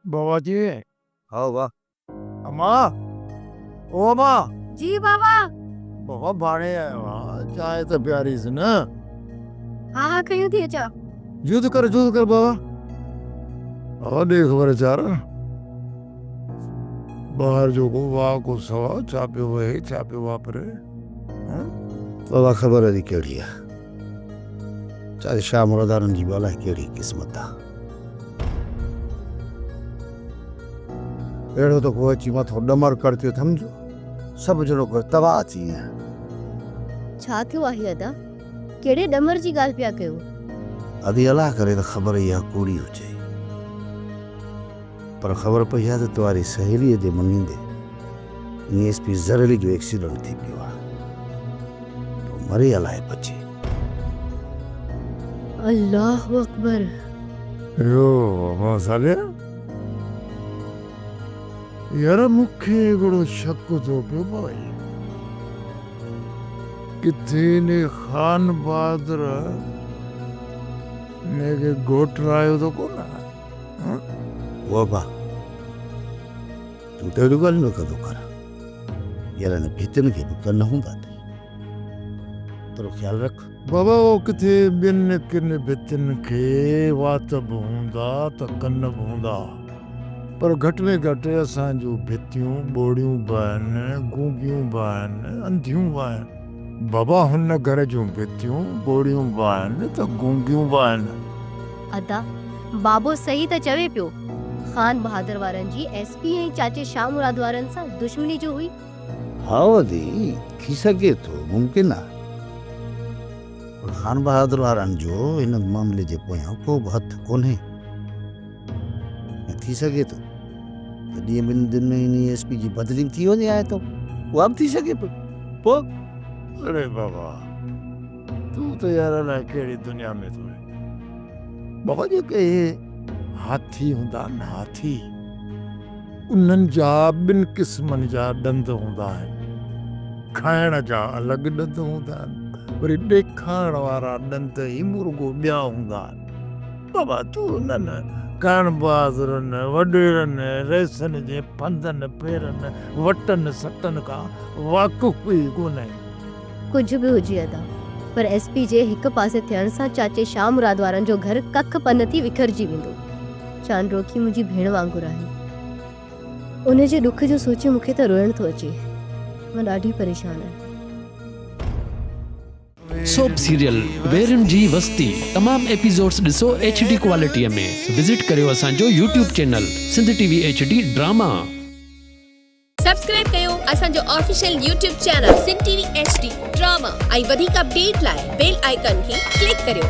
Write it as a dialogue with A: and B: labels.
A: बाबा जी।
B: हाँ वाह।
A: अम्मा, ओ अम्मा।
C: जी बाबा।
A: बाबा भाणे आयो आहे, चांहि त प्यारीस न।
C: हाँ कयूं थी अचा।
A: जुद कर बाबा। हाँ देख वीचार बाहर जो को वाह को सवा चापियो वहे चापियो वापरे।
B: बाबा ख़बर है कहिड़ी आहे, चाहे शाह मुरादारनि जी बाला कहिड़ी क़िस्मत आहे। अहिड़ो त को अची मथो ॾमर करतियो सम्झो, सभु ॼणो को तबाह थी विया।
C: छा थियो आहे अदा? कहिड़े डमर जी ॻाल्हि पिया कयो?
B: अदी अलाह करे त ख़बर इहा कूड़ी हुजे, पर ख़बर पई आहे त तुम्हारी सहेलीअ जे मङींदे एसपी ज़रली जो एक्सीडेंट थी पियो आहे, मरी अलाए बचे।
C: अल्लाह अकबर।
A: यो अम्मा साले यार मूंखे हिकिड़ो शक थो पियो भाई, किथे ने ख़ान बहादुर ने घोट रायो तो कोन आहे।
B: वाह तूं त अहिड़ियूं ॻाल्हियूं न कंदो कर, यार हिन भितियुनि खे बि कन हूंदा अथई, थोरो ख़्यालु रख।
A: बाबा वो किथे ॿियनि किन भितियुनि खे वात बि हूंदा त कन बि हूंदा, पर घटि में घटि असांजूं भितियूं ॿोड़ियूं बि आहिनि, गूंगियूं बि आहिनि, अंधियूं बि आहिनि। बाबा हुन घर जूं भितियूं ॿोड़ियूं बि आहिनि त गूंगियूं बि आहिनि।
C: अदा बाबो सही त चवे पियो, ख़ान बहादुर वारनि जी एसपी ऐं चाचे शाह मुराद वारनि सां दुश्मनी जो हुई।
B: हा वधी थी सघे थो, मुमकिन आहे, पर ख़ान बहादुर वारनि जो हिन मामले जे पोयां को बि हथु कोन्हे। थी सघे थो त ॾींहं ॿिनि दिन में हिन एसपी जी बदली थी वञे आहे, तो उहा बि थी सघे पोइ।
A: अरे बाबा तूं त यार अलाए कहिड़ी दुनिया में थो रहे। बाबा जेके हाथी हूंदा न, हाथी उन्हनि जा ॿिनि क़िस्मनि जा ॾंद हूंदा आहिनि। खाइण जा अलॻि ॾंद हूंदा आहिनि, वरी ॾेखारण वारा ॾंद ई मुर्गो ॿिया हूंदा आहिनि। बाबा तूं उन्हनि ख़ान बहादुरनि वॾेरनि रेसनि जे फंदनि पेरनि वटनि सटनि खां वाक़ुफ़ ई कोन्हे।
C: कुझु बि हुजे अदा, पर एसपी जे हिकु पासे थियण सां चाचे शाह मुराद वारनि जो घर कख पन थी विखरजी वेंदो। चांद रोकी मुंहिंजी भेण वांगुरु आहे, उन जे ॾुख जो सोचे मूंखे त रोइण थो अचे। मां ॾाढी परेशान आहियां।
D: सोप सीरियल वेरन जी वस्ती तमाम एपिसोड्स ॾिसो HD क्वालिटीअ में। विजिट करियो असांजो YouTube channel Sindh TV HD drama.
E: Subscribe कयो असांजो official YouTube channel Sindh TV HD drama ऐं वधीक अपडेट लाइ बेल आइकन खे क्लिक करियो।